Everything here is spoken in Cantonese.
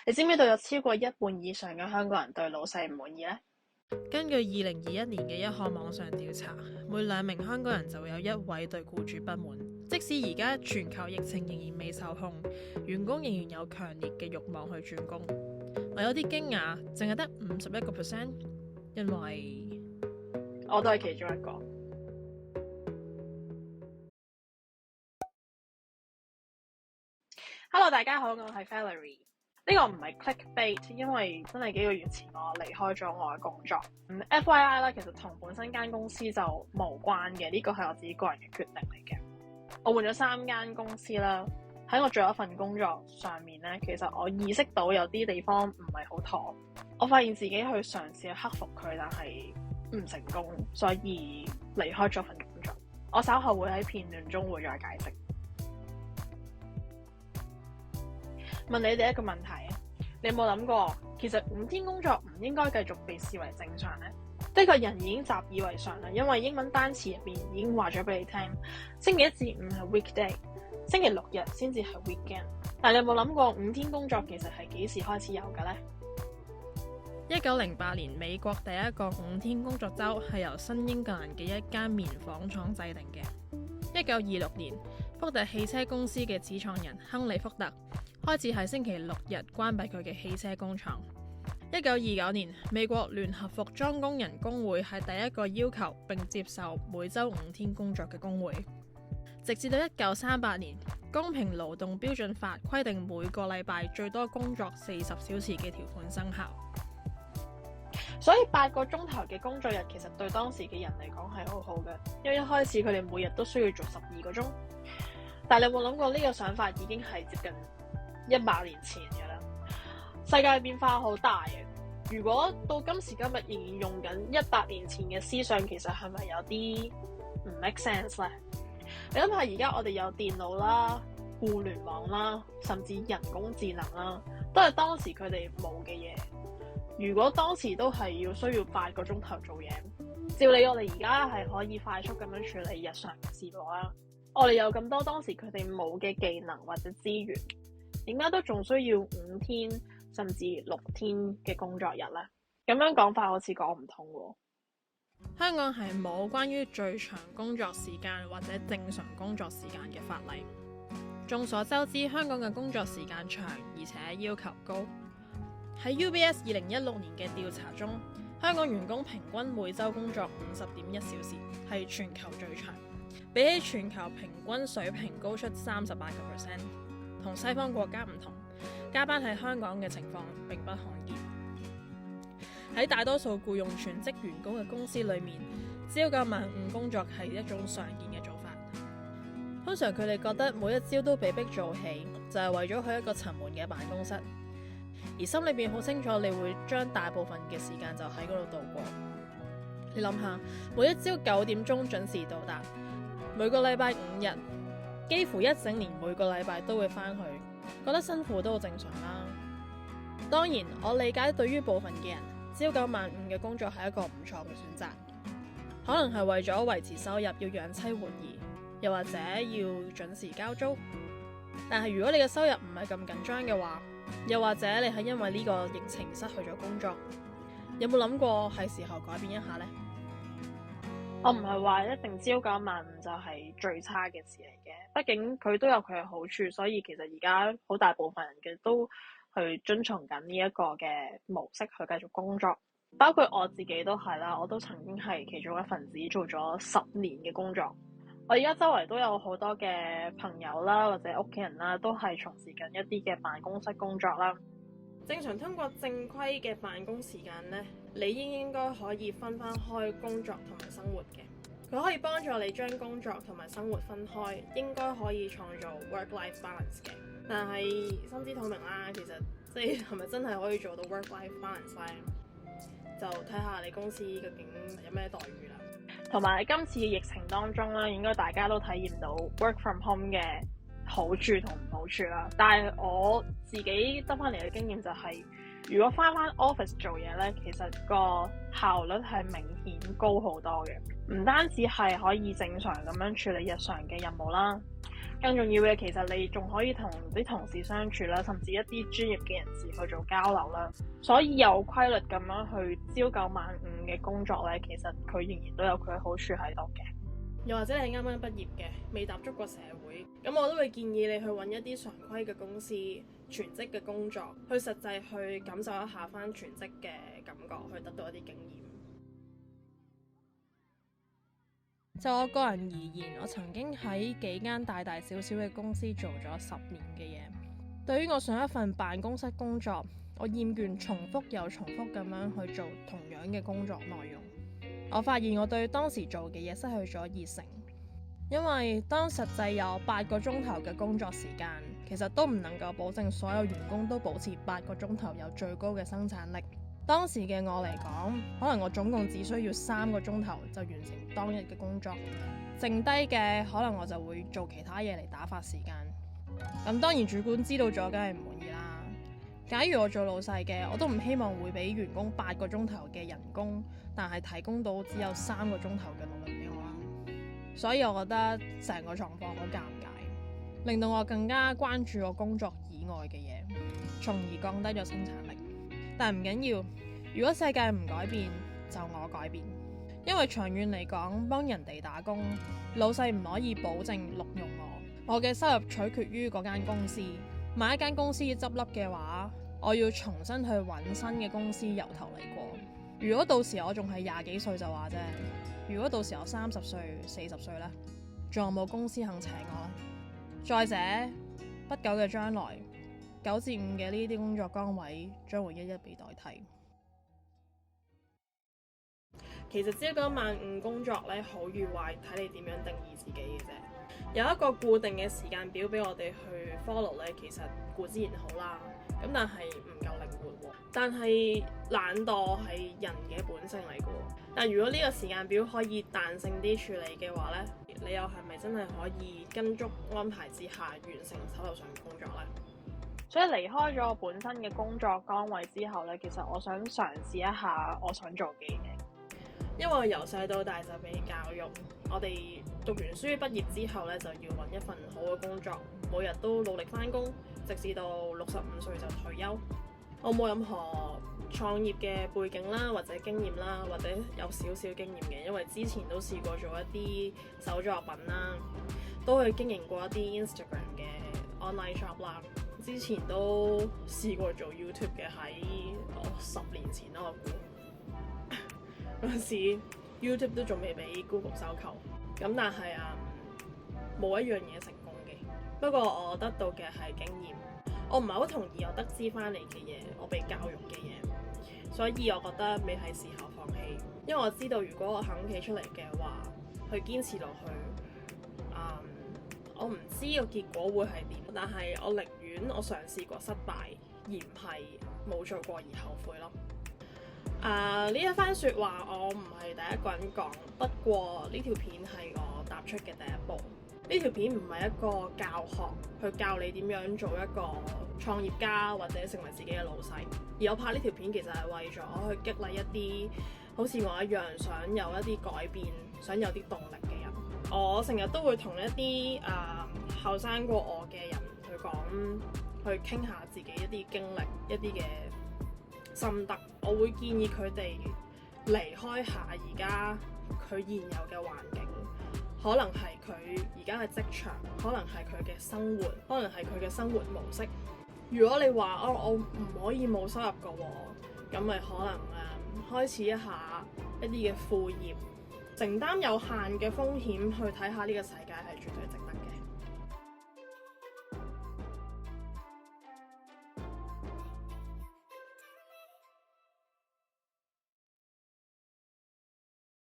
你知唔知道有超過一半以上嘅香港人對老細唔滿意呢？根據2021年嘅一項網上調查，每2名香港人就有1位對僱主不滿。即使而家全球疫情仍然未受控，員工仍然有強烈嘅慾望去轉工。我有啲驚訝，淨係得51%，因為我都係其中一個。Hello， 大家好，我係 Valerie。呢個唔係 clickbait，因為真係幾個月前我離開咗我嘅工作。FYI 啦，其實同本身間公司就無關嘅，呢個係我自己個人嘅決定嚟嘅。我換咗3間公司啦，喺我最後一份工作上面咧，其實我意識到有啲地方唔係好妥，我發現自己去嘗試去克服佢，但係唔成功，所以離開咗份工作。我稍後會喺片段中會再解釋。問你哋一個問題啊，你有冇諗過，其實5天工作唔應該繼續被視為正常呢？呢個人已經習以為常啦，因為英文單詞入邊已經話咗俾你聽，星期1至5係 weekday， 星期6日先至係 weekend。但你有冇諗過5天工作其實係幾時開始有嘅呢？1908年美國第一個5天工作週係由新英格蘭嘅一間棉紡廠制定嘅。1926年，福特汽車公司嘅始創人亨利·福特開始喺星期6日關閉佢嘅汽車工廠。1929年，美國聯合服裝工人工會係第一個要求並接受每週5天工作嘅工會。直至到1938年，公平勞動標準法規定每個禮拜最多工作40小時嘅條款生效。所以8個鐘頭嘅工作日其實對當時嘅人嚟講係好好嘅，因為一開始佢哋每日都需要做12個鐘。但你有冇諗過呢個想法已經係接近100年前嘅啦？世界變化好大嘅，如果到今時今日仍然用緊100年前嘅思想，其實係咪有啲唔 make sense 呢？你諗下，而家我哋有電腦啦、互聯網啦，甚至人工智能啦，都係當時佢哋冇嘅嘢。如果當時都係需要8個鐘頭做嘢，照理我哋而家係可以快速咁樣處理日常嘅事務啦。我哋有咁多當時佢哋冇嘅技能或者資源，點解都仲需要5天甚至6天嘅工作日呢？咁樣講法好似講唔通喎。香港係冇關於最長工作時間或者正常工作時間嘅法例。眾所周知，香港嘅工作時間長，而且要求高。喺 UBS 2016年嘅調查中，香港員工平均每週工作50.1小時，係全球最長，比起全球平均水平高出38%。同西方國家唔同，加班喺香港嘅情況並不罕見。喺大多數僱用全職員工嘅公司裏面，朝9晚5工作係一種常見嘅做法。通常佢哋覺得每一朝都被逼做起，就係為咗去一個沉悶嘅辦公室，而心裏邊好清楚你會將大部分嘅時間就喺嗰度度過。你諗下，每一朝9點鐘準時到達，每個禮拜5日，幾乎一整年每個禮拜都會返去，覺得辛苦都好正常啦。當然，我理解對於部分嘅人，朝9晚5嘅工作係一個唔錯嘅選擇，可能係為咗維持收入，要養妻活兒，又或者要準時交租。但係如果你嘅收入唔係咁緊張嘅話，又或者你係因為呢個疫情失去咗工作，有冇諗過係時候改變一下呢？我唔係話一定朝9晚5就係最差嘅事嚟嘅，畢竟佢都有佢嘅好處，所以其實而家好大部分人嘅都去遵從緊呢一個嘅模式去繼續工作，包括我自己都係啦，我都曾經係其中一份子做咗10年嘅工作。我而家周圍都有好多嘅朋友啦，或者屋企人啦，都係從事緊一啲嘅辦公室工作啦。正常通過正規嘅辦公時間呢，你應該可以分開工作同埋生活嘅。佢可以幫助你將工作同埋生活分開，應該可以創造 work-life balance 嘅。但係心知肚明啦，其實即係咪真係可以做到 work-life balance 咧？就睇下你公司究竟有咩待遇啦。同埋今次嘅疫情當中啦，應該大家都體驗到 work from home 嘅好處同唔好處啦。但係我自己得翻嚟嘅經驗就係，如果翻 office 做嘢咧，其實個效率係明顯高好多嘅。唔單止係可以正常咁樣處理日常嘅任務啦，更重要嘅，其實你仲可以同啲同事相處啦，甚至一啲專業嘅人士去做交流啦。所以有規律咁樣去朝九晚五嘅工作咧，其實佢仍然都有佢嘅好處喺度嘅。又或者你係啱啱畢業嘅，未踏足過社會，咁我都會建議你去揾一啲常規嘅公司，全職嘅工作，去實際去感受一下翻全職嘅感覺，去得到一啲經驗。就我個人而言，我曾經喺幾間大大小小嘅公司做咗10年嘅嘢。對於我上一份辦公室工作，我厭倦重複又重複咁樣去做同樣嘅工作內容。我發現我對當時做嘅嘢失去咗熱誠，因為當實際有8個鐘頭嘅工作時間，其實都唔能夠保證所有員工都保持8個鐘頭有最高嘅生產力。當時嘅我嚟講，可能我總共只需要3個鐘頭就完成當日嘅工作，剩低嘅可能我就會做其他嘢嚟打發時間。咁當然主管知道咗，梗係唔滿意啦。假如我做老細嘅，我都唔希望會俾員工8個鐘頭嘅人工，但係提供到只有3個鐘頭嘅努力俾我啦。所以我覺得成個狀況好尷尬，令到我更加關注我工作以外嘅嘢，從而降低咗生產力。但唔緊要，如果世界唔改變，就我改變。因為長遠嚟講，幫人哋打工，老細唔可以保證錄用我。我嘅收入取決於嗰間公司。萬一間公司執笠嘅話，我要重新去揾新嘅公司由頭嚟過。如果到時我仲係20幾歲就話啫，如果到時我30歲、40歲呢，仲有冇公司肯請我呢？再者，不久嘅將來9至5嘅呢啲工作崗位將會一一被代替。其實朝九晚五工作咧，好與壞睇你點樣定義自己嘅啫。有一個固定嘅時間表俾我哋去 follow 咧，其實固之然好啦。咁但係唔夠靈活喎。但係懶惰係人嘅本性嚟嘅喎。但如果呢個時間表可以彈性啲處理嘅話咧，你又係咪真係可以跟足安排之下完成手頭上嘅工作咧？所以離開咗我本身嘅工作崗位之後咧，其實我想嘗試一下我想做嘅嘢。因為我由細到大就俾教育，我哋讀完書畢業之後咧，就要揾一份好嘅工作，每日都努力返工，直至到65歲就退休。我冇任何創業嘅背景啦，或者經驗啦，或者有少少經驗嘅，因為之前都試過做一啲手作品啦，都去經營過一啲 Instagram 嘅 online shop 啦。之前都試過做 YouTube 嘅，喺10年前啦，我估。嗰陣時 YouTube 都仲未俾 Google 收購，咁但係冇一樣嘢成功嘅。不過我得到嘅係經驗，我唔係好同意我得知翻嚟嘅嘢，我被教育嘅嘢，所以我覺得未係時候放棄。因為我知道如果我肯企出嚟嘅話，去堅持落去，我唔知個結果會係點，但係我寧願我嘗試過失敗，而唔係冇做過而後悔咯。呢一番説話我唔係第一個人講，不過呢條片係我踏出嘅第一步。呢條片唔係一個教學，去教你點樣做一個創業家或者成為自己嘅老細。而我拍呢條片其實係為咗去激勵一啲好似我一樣想有一啲改變、想有啲動力嘅人。我成日都會同一啲後生過我嘅人去講，去傾下自己一啲經歷、一啲嘅心得。我會建議佢哋離開下而家佢現有嘅環境，可能係佢而家嘅職場，可能係佢嘅生活，可能係佢嘅生活模式。如果你話我唔可以冇收入嘅喎，咁咪可能開始一下一啲嘅副業，承擔有限嘅風險去睇下呢個世界係絕對值得。